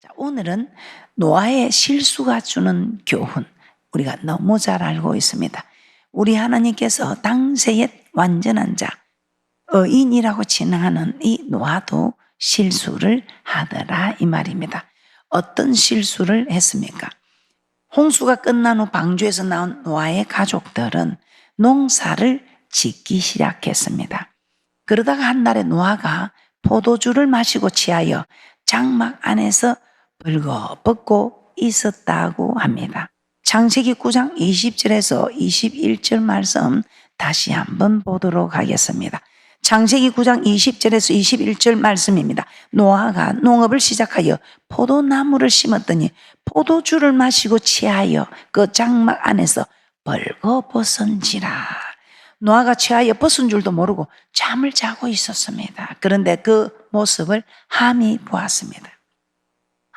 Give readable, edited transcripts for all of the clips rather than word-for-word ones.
자, 오늘은 노아의 실수가 주는 교훈, 우리가 너무 잘 알고 있습니다. 우리 하나님께서 당시의 완전한 자, 의인이라고 칭하는 이 노아도 실수를 하더라 이 말입니다. 어떤 실수를 했습니까? 홍수가 끝난 후 방주에서 나온 노아의 가족들은 농사를 짓기 시작했습니다. 그러다가 한날에 노아가 포도주를 마시고 취하여 장막 안에서 벌거벗고 있었다고 합니다. 창세기 9장 20절에서 21절 말씀 다시 한번 보도록 하겠습니다. 창세기 9장 20절에서 21절 말씀입니다. 노아가 농업을 시작하여 포도나무를 심었더니 포도주를 마시고 취하여 그 장막 안에서 벌거벗은지라. 노아가 취하여 벗은 줄도 모르고 잠을 자고 있었습니다. 그런데 그 모습을 함이 보았습니다.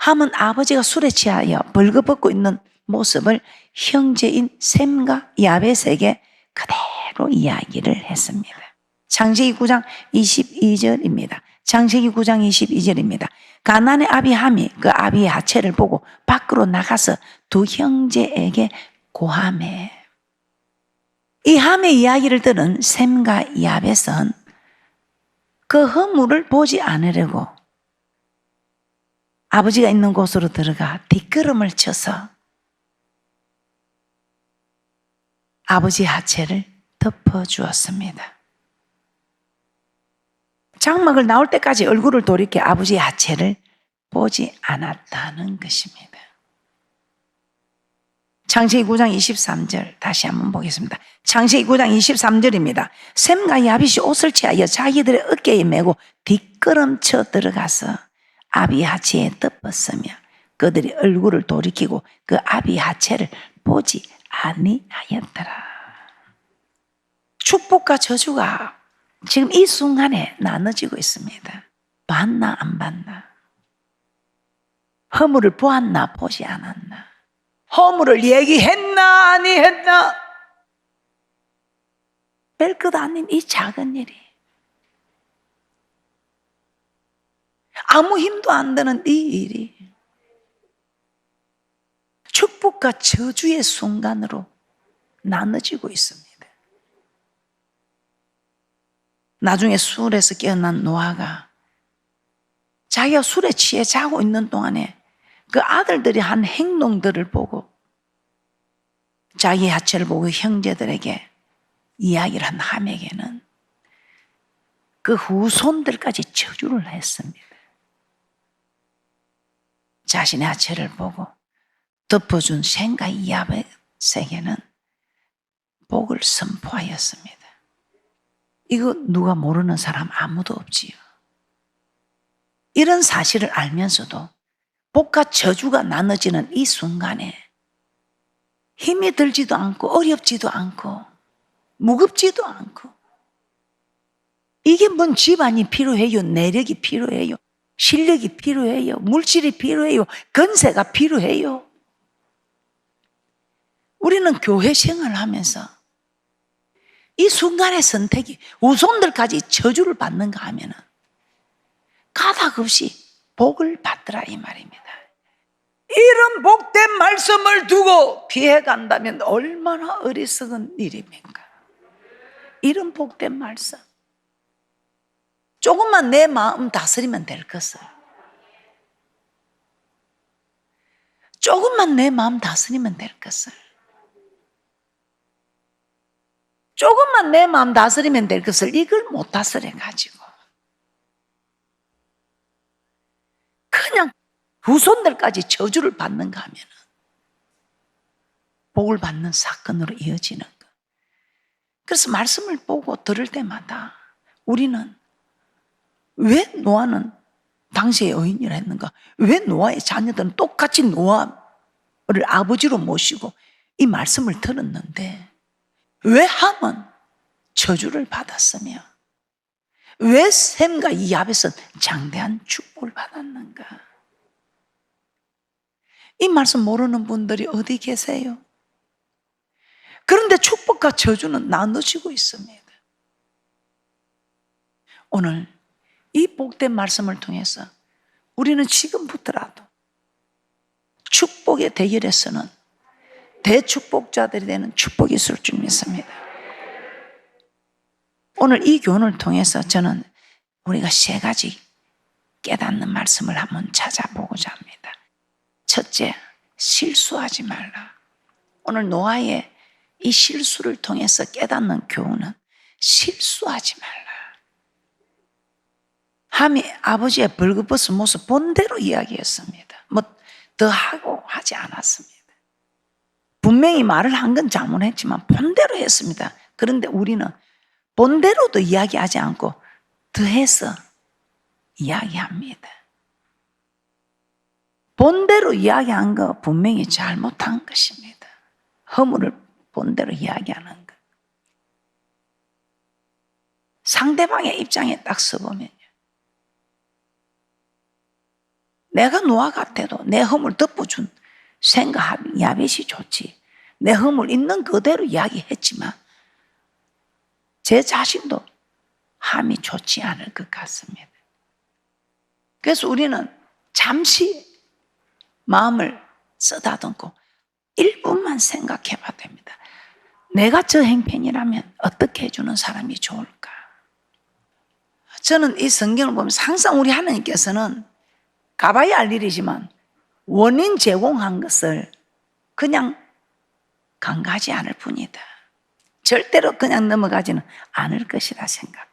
함은 아버지가 술에 취하여 벌거벗고 있는 모습을 형제인 셈과 야벳에게 그대로 이야기를 했습니다. 창세기 9장 22절입니다. 창세기 9장 22절입니다. 가나안의 아비 함이 그 아비의 하체를 보고 밖으로 나가서 두 형제에게 고하매. 이 함의 이야기를 들은 셈과 야벳은 그 허물을 보지 않으려고 아버지가 있는 곳으로 들어가 뒷걸음을 쳐서 아버지 하체를 덮어주었습니다. 장막을 나올 때까지 얼굴을 돌이켜 아버지의 하체를 보지 않았다는 것입니다. 창세기 9장 23절 다시 한번 보겠습니다. 창세기 9장 23절입니다. 셈과 야벳이 옷을 취하여 자기들의 어깨에 메고 뒷걸음쳐 들어가서 아비 하체에 덮었으며 그들이 얼굴을 돌이키고 그 아비 하체를 보지 아니하였더라. 축복과 저주가 지금 이 순간에 나눠지고 있습니다. 봤나 안 봤나? 허물을 보았나 보지 않았나? 허물을 얘기했나 아니했나? 별것 아닌 이 작은 일이, 아무 힘도 안 드는 이 일이 축복과 저주의 순간으로 나눠지고 있습니다. 나중에 술에서 깨어난 노아가 자기가 술에 취해 자고 있는 동안에 그 아들들이 한 행동들을 보고 자기 하체를 보고 형제들에게 이야기를 한 함에게는 그 후손들까지 저주를 했습니다. 자신의 하체를 보고 덮어준 셈과 야벳에게는 복을 선포하였습니다. 이거 누가 모르는 사람 아무도 없지요. 이런 사실을 알면서도 복과 저주가 나눠지는 이 순간에 힘이 들지도 않고 어렵지도 않고 무겁지도 않고, 이게 뭔 집안이 필요해요? 내력이 필요해요? 실력이 필요해요? 물질이 필요해요? 건세가 필요해요? 우리는 교회 생활을 하면서 이 순간의 선택이 후손들까지 저주를 받는가 하면은 가닥없이 복을 받더라 이 말입니다. 이런 복된 말씀을 두고 피해간다면 얼마나 어리석은 일입니까? 이런 복된 말씀, 조금만 내 마음 다스리면 될 것을, 조금만 내 마음 다스리면 될 것을, 조금만 내 마음 다스리면 될 것을 이걸 못 다스려가지고 그냥 후손들까지 저주를 받는가 하면 복을 받는 사건으로 이어지는 것. 그래서 말씀을 보고 들을 때마다 우리는 왜 노아는 당시에 여인이라 했는가? 왜 노아의 자녀들은 똑같이 노아를 아버지로 모시고 이 말씀을 들었는데 왜 함은 저주를 받았으며 왜 셈과 야벳은 장대한 축복을 받았는가? 이 말씀 모르는 분들이 어디 계세요? 그런데 축복과 저주는 나눠지고 있습니다. 오늘 이 복된 말씀을 통해서 우리는 지금부터라도 축복의 대결에서는 대축복자들이 되는 축복이 있을 줄 믿습니다. 오늘 이 교훈을 통해서 저는 우리가 세 가지 깨닫는 말씀을 한번 찾아보고자 합니다. 첫째, 실수하지 말라. 오늘 노아의 이 실수를 통해서 깨닫는 교훈은 실수하지 말라. 함이 아버지의 벌거벗은 모습 본대로 이야기했습니다. 뭐 더 하고 하지 않았습니다. 분명히 말을 한 건 잘못했지만 본대로 했습니다. 그런데 우리는 본대로도 이야기하지 않고 더해서 이야기합니다. 본대로 이야기한 거 분명히 잘못한 것입니다. 허물을 본대로 이야기하는 것. 상대방의 입장에 딱 서보면요. 내가 노아 같아도 내 허물 덮어준 생각 야벳이 좋지. 내 허물 있는 그대로 이야기했지만 제 자신도 함이 좋지 않을 것 같습니다. 그래서 우리는 잠시 마음을 쓰다듬고 1분만 생각해 봐야 됩니다. 내가 저 행편이라면 어떻게 해주는 사람이 좋을까? 저는 이 성경을 보면서 항상 우리 하나님께서는 가봐야 할 일이지만 원인 제공한 것을 그냥 간과하지 않을 뿐이다. 절대로 그냥 넘어가지는 않을 것이라 생각합니다.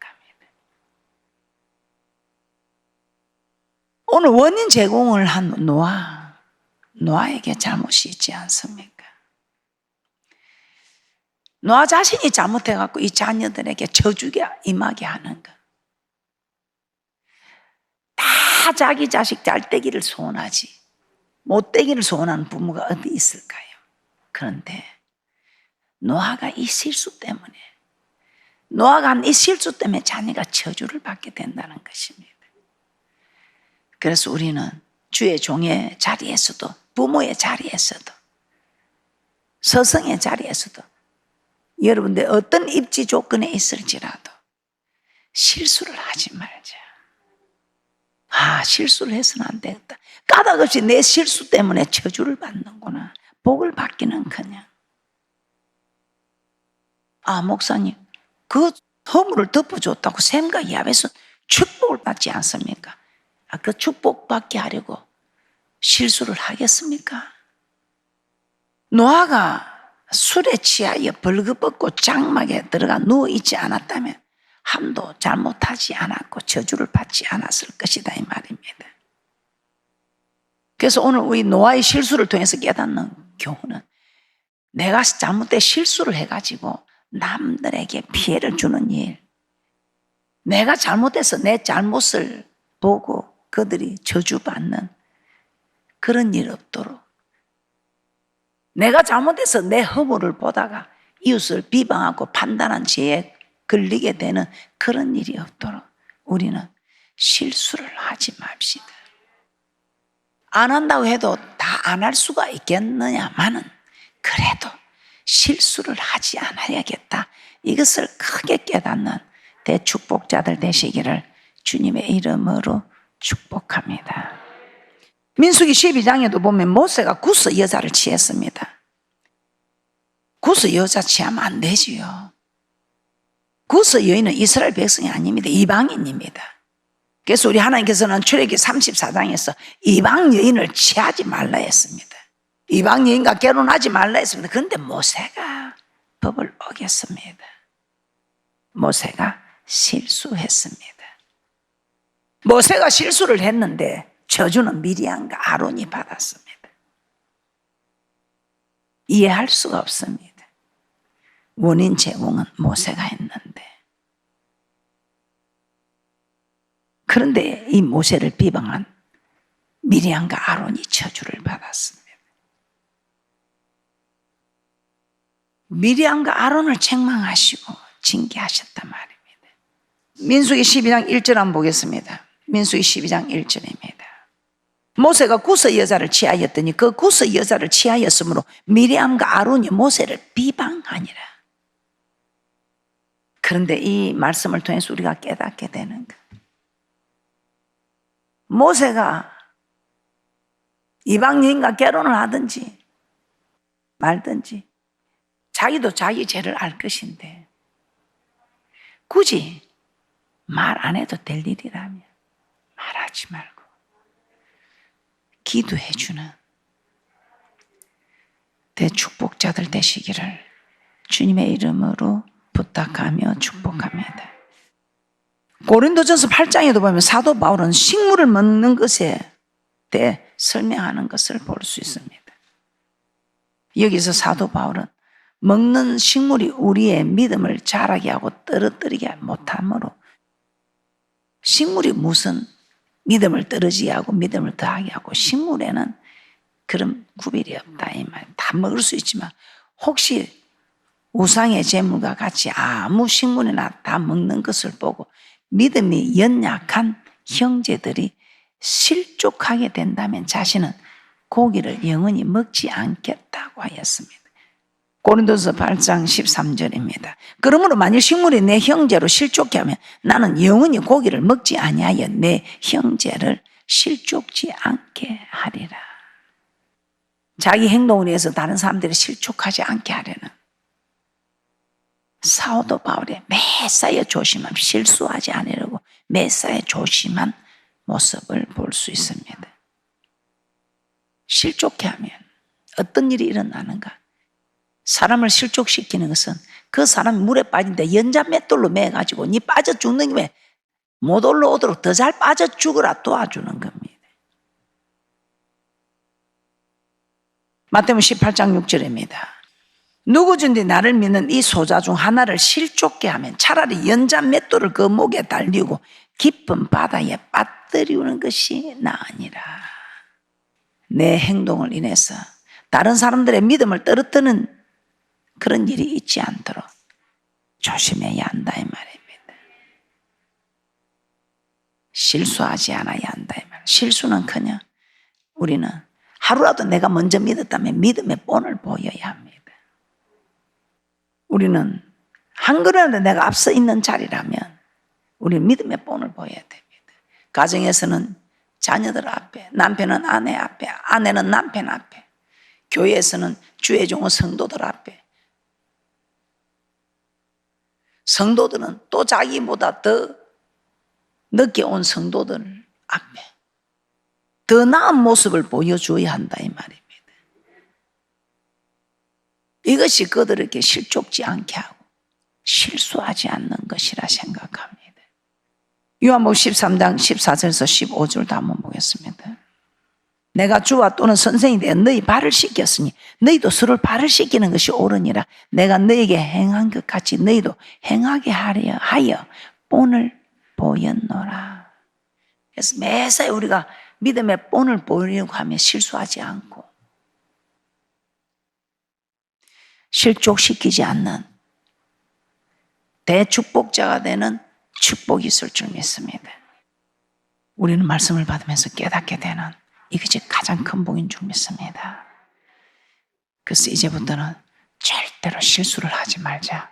오늘 원인 제공을 한 노아에게 잘못이 있지 않습니까? 노아 자신이 잘못해갖고 이 자녀들에게 저주가 임하게 하는 것. 다 자기 자식 잘 되기를 소원하지 못 되기를 소원하는 부모가 어디 있을까요? 그런데 노아가 이 실수 때문에 노아가 한 이 실수 때문에 자녀가 저주를 받게 된다는 것입니다. 그래서 우리는 주의 종의 자리에서도 부모의 자리에서도 서성의 자리에서도 여러분들 어떤 입지 조건에 있을지라도 실수를 하지 말자. 실수를 해서는 안 되겠다. 까닭없이 내 실수 때문에 저주를 받는구나. 복을 받기는커녕. 목사님, 그 허물을 덮어줬다고 셈과 야벳은 축복을 받지 않습니까? 그 축복 받게 하려고 실수를 하겠습니까? 노아가 술에 취하여 벌거벗고 장막에 들어가 누워있지 않았다면 함도 잘못하지 않았고 저주를 받지 않았을 것이다 이 말입니다. 그래서 오늘 우리 노아의 실수를 통해서 깨닫는 교훈은 내가 잘못된 실수를 해가지고 남들에게 피해를 주는 일, 내가 잘못해서 내 잘못을 보고 그들이 저주받는 그런 일 없도록, 내가 잘못해서 내 허물을 보다가 이웃을 비방하고 판단한 죄에 걸리게 되는 그런 일이 없도록 우리는 실수를 하지 맙시다. 안 한다고 해도 다 안 할 수가 있겠느냐마는 그래도 실수를 하지 않아야겠다. 이것을 크게 깨닫는 대축복자들 되시기를 주님의 이름으로 축복합니다. 민수기 12장에도 보면 모세가 구스 여자를 취했습니다. 구스 여자 취하면 안 되지요. 구스 여인은 이스라엘 백성이 아닙니다. 이방인입니다. 그래서 우리 하나님께서는 출애굽기 34장에서 이방 여인을 취하지 말라 했습니다. 이방 여인과 결혼하지 말라 했습니다. 그런데 모세가 법을 어겼습니다. 모세가 실수했습니다. 모세가 실수를 했는데 저주는 미리암과 아론이 받았습니다. 이해할 수가 없습니다. 원인 제공은 모세가 했는데, 그런데 이 모세를 비방한 미리암과 아론이 저주를 받았습니다. 미리암과 아론을 책망하시고 징계하셨단 말입니다. 민수기 12장 1절 한번 보겠습니다. 민수기 12장 1절입니다. 모세가 구스 여자를 취하였더니 그 구스 여자를 취하였으므로 미리암과 아론이 모세를 비방하니라. 그런데 이 말씀을 통해서 우리가 깨닫게 되는 것, 모세가 이방 여인과 결혼을 하든지 말든지 자기도 자기 죄를 알 것인데 굳이 말 안 해도 될 일이라면 말하지 말고 기도해 주는 대축복자들 되시기를 주님의 이름으로 부탁하며 축복합니다. 고린도전서 8장에도 보면 사도 바울은 식물을 먹는 것에 대해 설명하는 것을 볼 수 있습니다. 여기서 사도 바울은 먹는 식물이 우리의 믿음을 자라게 하고 떨어뜨리게 못하므로 식물이 무슨 믿음을 떨어지게 하고 믿음을 더하게 하고 식물에는 그런 구별이 없다 이 말. 다 먹을 수 있지만 혹시 우상의 제물과 같이 아무 식물이나 다 먹는 것을 보고 믿음이 연약한 형제들이 실족하게 된다면 자신은 고기를 영원히 먹지 않겠다고 하였습니다. 고린도서 8장 13절입니다. 그러므로 만일 식물이 내 형제로 실족해 하면 나는 영원히 고기를 먹지 아니하여 내 형제를 실족지 않게 하리라. 자기 행동을 위해서 다른 사람들이 실족하지 않게 하려는 사도 바울의 매사에 조심함, 실수하지 않으려고 매사에 조심한 모습을 볼 수 있습니다. 실족해 하면 어떤 일이 일어나는가? 사람을 실족시키는 것은 그 사람이 물에 빠진데 연자 맷돌로 매가지고 니 빠져 죽는 김에 못 올라오도록 더 잘 빠져 죽으라 도와주는 겁니다. 마태복음 18장 6절입니다. 누구든지 나를 믿는 이 소자 중 하나를 실족게 하면 차라리 연자 맷돌을 그 목에 달리고 깊은 바다에 빠뜨리우는 것이 나으니라. 내 행동을 인해서 다른 사람들의 믿음을 떨어뜨리는 그런 일이 있지 않도록 조심해야 한다 이 말입니다. 실수하지 않아야 한다 이 말. 실수는커녕 우리는 하루라도 내가 먼저 믿었다면 믿음의 본을 보여야 합니다. 우리는 한 걸음이라도 내가 앞서 있는 자리라면 우리는 믿음의 본을 보여야 됩니다. 가정에서는 자녀들 앞에, 남편은 아내 앞에, 아내는 남편 앞에, 교회에서는 주의 종은 성도들 앞에, 성도들은 또 자기보다 더 늦게 온 성도들 앞에 더 나은 모습을 보여줘야 한다 이 말입니다. 이것이 그들에게 실족지 않게 하고 실수하지 않는 것이라 생각합니다. 요한복음 13장 14절에서 15절도 한번 보겠습니다. 내가 주와 또는 선생이 되어 너희 발을 씻겼으니 너희도 서로 발을 씻기는 것이 옳으니라. 내가 너희에게 행한 것 같이 너희도 행하게 하여 본을 보였노라. 그래서 매사에 우리가 믿음의 본을 보이려고 하면 실수하지 않고 실족시키지 않는 대축복자가 되는 축복이 있을 줄 믿습니다. 우리는 말씀을 받으면서 깨닫게 되는 이것이 가장 큰 복인 줄 믿습니다. 그래서 이제부터는 절대로 실수를 하지 말자.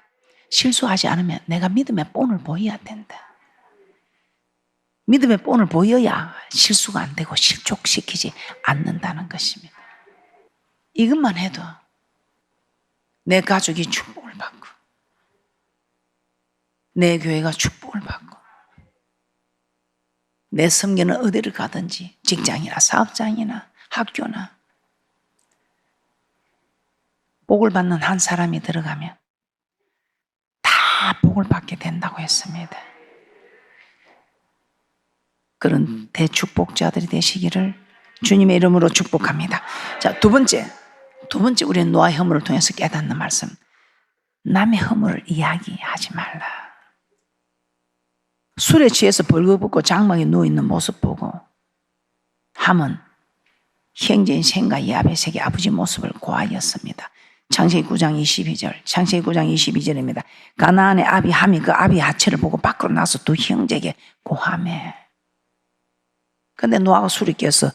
실수하지 않으면 내가 믿음의 본을 보여야 된다. 믿음의 본을 보여야 실수가 안 되고 실족시키지 않는다는 것입니다. 이것만 해도 내 가족이 축복을 받고 내 교회가 축복을 받고 내 섬기는 어디를 가든지 직장이나 사업장이나 학교나 복을 받는 한 사람이 들어가면 다 복을 받게 된다고 했습니다. 그런 대축복자들이 되시기를 주님의 이름으로 축복합니다. 자, 두 번째 우리는 노아의 허물을 통해서 깨닫는 말씀. 남의 허물을 이야기하지 말라. 술에 취해서 벌거벗고 장막에 누워있는 모습 보고 함은 형제인 셈과 야벳에게 아버지 모습을 고하였습니다. 창세기 9장 22절, 창세기 9장 22절입니다. 가나안의 아비 함이 그 아비 하체를 보고 밖으로 나서 두 형제에게 고하매. 근데 노아가 술이 깨서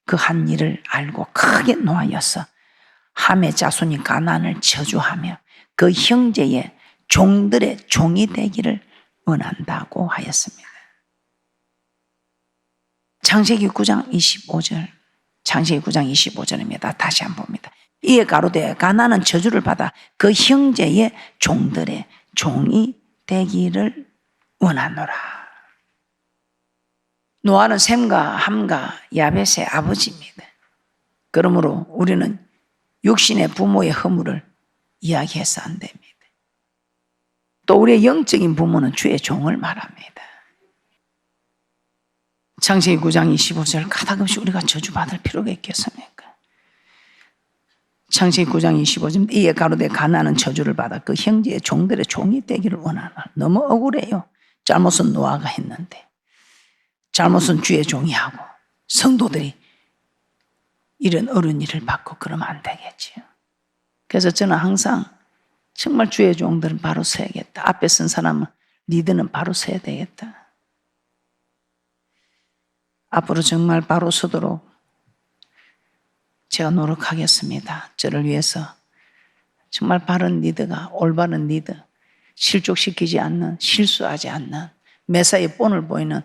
그 한 일을 알고 크게 노하였어. 함의 자손이 가나안을 저주하며 그 형제의 종들의 종이 되기를 원한다고 하였습니다. 창세기 9장 25절. 창세기 9장 25절입니다. 다시 한번 봅니다. 이에 가로되 가나안은 저주를 받아 그 형제의 종들의 종이 되기를 원하노라. 노아는 셈과 함과 야벳의 아버지입니다. 그러므로 우리는 육신의 부모의 허물을 이야기해서 안 됩니다. 또 우리의 영적인 부모는 주의 종을 말합니다. 창세기 9장 25절 가다금씩 우리가 저주받을 필요가 있겠습니까? 창세기 9장 25절 이에 가로되 가나안은 저주를 받아 그 형제의 종들의 종이 되기를 원하노라. 너무 억울해요. 잘못은 노아가 했는데 잘못은 주의 종이 하고 성도들이 이런 어려운 일을 받고 그러면 안 되겠지요. 그래서 저는 항상 정말 주의 종들은 바로 서야겠다. 앞에 쓴 사람은 리더는 바로 서야 되겠다. 앞으로 정말 바로 서도록 제가 노력하겠습니다. 저를 위해서 정말 바른 리더가 올바른 리더, 실족시키지 않는, 실수하지 않는, 매사에 본을 보이는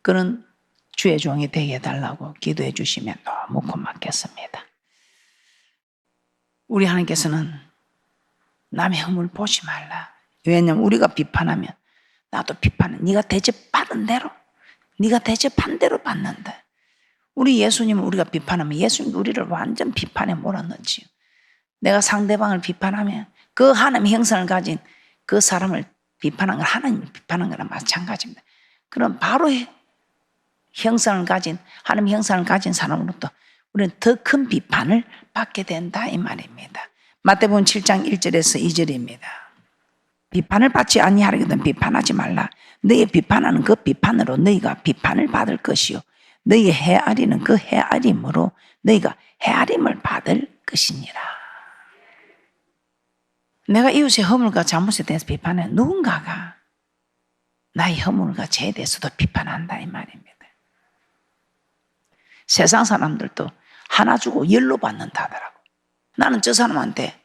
그런 주의 종이 되게 해달라고 기도해 주시면 너무 고맙겠습니다. 우리 하나님께서는 남의 허물 보지 말라. 왜냐하면 우리가 비판하면 나도 비판해. 네가 대접받은 대로, 네가 대접한 대로 받는다. 우리 예수님을 우리가 비판하면 예수님 우리를 완전 비판에 몰아넣지요. 내가 상대방을 비판하면 그 하나님의 형상을 가진 그 사람을 비판한 건 하나님을 비판한 거랑 마찬가지입니다. 그럼 바로 형상을 가진 하나님의 형상을 가진 사람으로부터 우리는 더 큰 비판을 받게 된다 이 말입니다. 마태복음 7장 1절에서 2절입니다. 비판을 받지 아니하려거든 비판하지 말라. 너희 비판하는 그 비판으로 너희가 비판을 받을 것이요 너희 헤아리는 그 헤아림으로 너희가 헤아림을 받을 것이니라. 내가 이웃의 허물과 잘못에 대해서 비판해 누군가가 나의 허물과 죄에 대해서도 비판한다 이 말입니다. 세상 사람들도 하나 주고 열로 받는다 하더라고. 나는 저 사람한테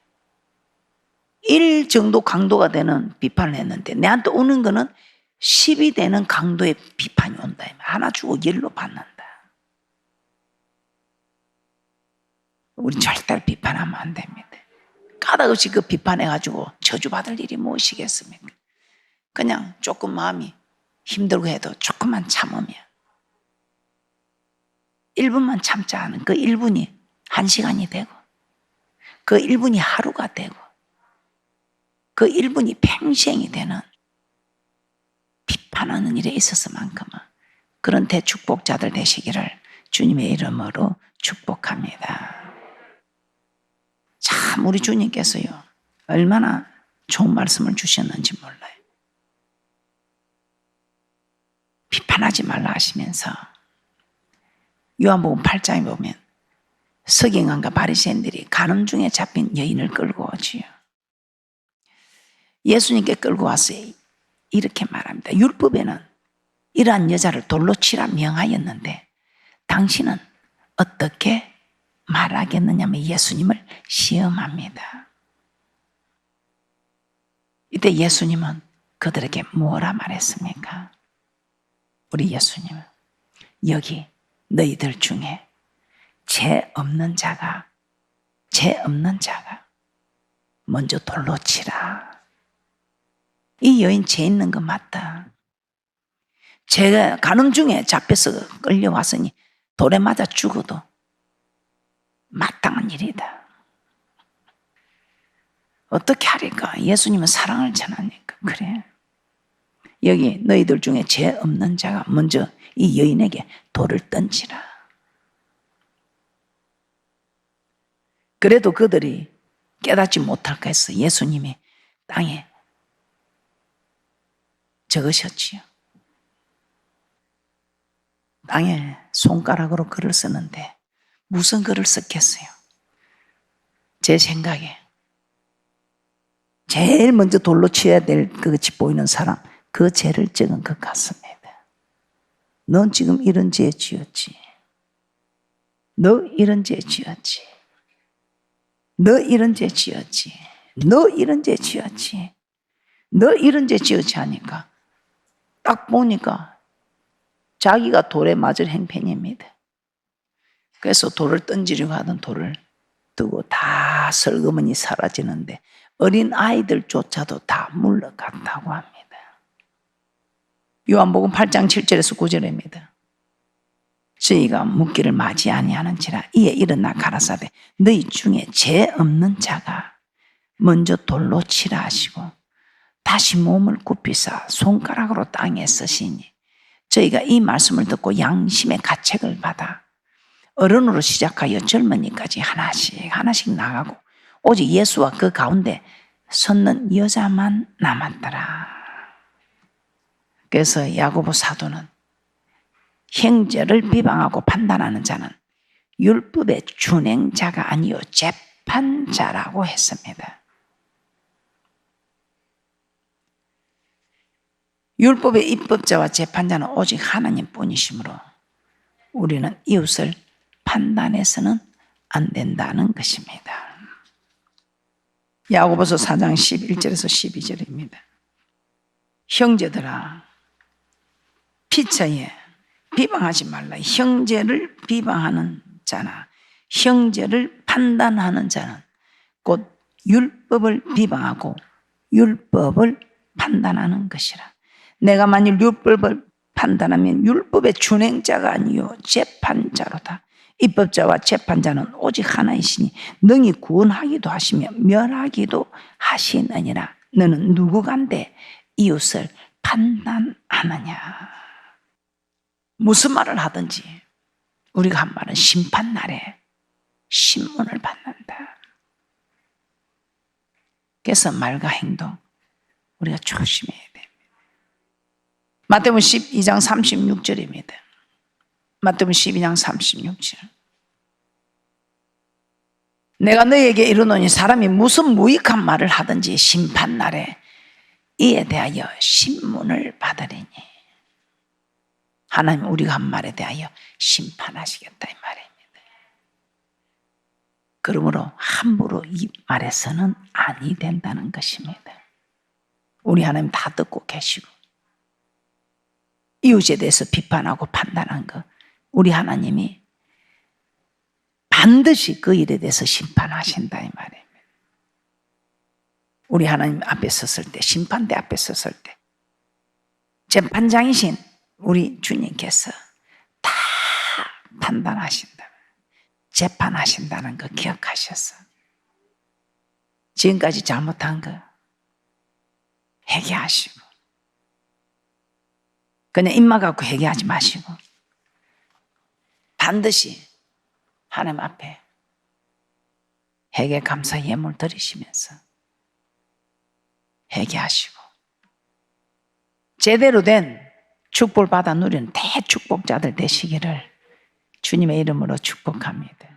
1 정도 강도가 되는 비판을 했는데 내한테 오는 거는 10이 되는 강도의 비판이 온다. 하나 주고 열로 받는다. 우리 절대로 비판하면 안 됩니다. 까닭없이 그 비판해가지고 저주받을 일이 무엇이겠습니까? 그냥 조금 마음이 힘들고 해도 조금만 참으면 1분만 참자 하는 그 1분이 1시간이 되고 그 1분이 하루가 되고 그 1분이 평생이 되는 비판하는 일에 있어서만큼은 그런 대축복자들 되시기를 주님의 이름으로 축복합니다. 참 우리 주님께서요 얼마나 좋은 말씀을 주셨는지 몰라요. 비판하지 말라 하시면서 요한복음 8장에 보면 서기관과 바리새인들이 간음 중에 잡힌 여인을 끌고 오지요. 예수님께 끌고 와서 이렇게 말합니다. 율법에는 이러한 여자를 돌로 치라 명하였는데 당신은 어떻게 말하겠느냐며 예수님을 시험합니다. 이때 예수님은 그들에게 뭐라 말했습니까? 우리 예수님은 여기 너희들 중에 죄 없는 자가 먼저 돌로 치라. 이 여인 죄 있는 거 맞다. 제가 간음 중에 잡혀서 끌려왔으니 돌에 맞아 죽어도 마땅한 일이다. 어떻게 하리까? 예수님은 사랑을 전하니까 그래. 여기 너희들 중에 죄 없는 자가 먼저 이 여인에게 돌을 던지라. 그래도 그들이 깨닫지 못할까 해서 예수님이 땅에 적으셨지요. 땅에 손가락으로 글을 쓰는데 무슨 글을 썼겠어요? 제 생각에 제일 먼저 돌로 치어야 될 그것이 보이는 사람 그 죄를 적은 것 같습니다. 넌 지금 이런 죄 지었지. 너 이런 죄 지었지. 너 이런 죄 지었지. 너 이런 죄 지었지. 너 이런 죄 지었지 하니까 딱 보니까 자기가 돌에 맞을 행편입니다. 그래서 돌을 던지려고 하던 돌을 뜨고 다 슬그머니 사라지는데 어린 아이들조차도 다 물러갔다고 합니다. 요한복음 8장 7절에서 9절입니다. 저희가 묻기를 맞이 아니하는지라 이에 일어나 가라사대 너희 중에 죄 없는 자가 먼저 돌로 치라 하시고 다시 몸을 굽히사 손가락으로 땅에 쓰시니 저희가 이 말씀을 듣고 양심의 가책을 받아 어른으로 시작하여 젊은이까지 하나씩 나가고 오직 예수와 그 가운데 섰는 여자만 남았더라. 그래서 야고보 사도는 형제를 비방하고 판단하는 자는 율법의 준행자가 아니요 재판자라고 했습니다. 율법의 입법자와 재판자는 오직 하나님뿐이시므로 우리는 이웃을 판단해서는 안 된다는 것입니다. 야고보서 4장 11절에서 12절입니다. 형제들아 피차에 비방하지 말라. 형제를 비방하는 자나 형제를 판단하는 자는 곧 율법을 비방하고 율법을 판단하는 것이라. 내가 만일 율법을 판단하면 율법의 준행자가 아니요 재판자로다. 입법자와 재판자는 오직 하나이시니 능히 구원하기도 하시며 멸하기도 하시느니라. 너는 누구간데 이웃을 판단하느냐. 무슨 말을 하든지 우리가 한 말은 심판날에 신문을 받는다. 그래서 말과 행동 우리가 조심해야 됩니다. 마태복음 12장 36절입니다. 마태복음 12장 36절. 내가 너에게 이르노니 사람이 무슨 무익한 말을 하든지 심판날에 이에 대하여 신문을 받으리니. 하나님 우리가 한 말에 대하여 심판하시겠다 이 말입니다. 그러므로 함부로 이 말에서는 아니 된다는 것입니다. 우리 하나님 다 듣고 계시고 이웃에 대해서 비판하고 판단한 거 우리 하나님이 반드시 그 일에 대해서 심판하신다 이 말입니다. 우리 하나님 앞에 섰을 때 심판대 앞에 섰을 때 재판장이신 우리 주님께서 다 판단하신다. 재판하신다는 거 기억하셨어. 지금까지 잘못한 거 회개하시고 그냥 입만 갖고 회개하지 마시고 반드시 하나님 앞에 회개 감사 예물 드리시면서 회개하시고 제대로 된 축복을 받아 누리는 대축복자들 되시기를 주님의 이름으로 축복합니다.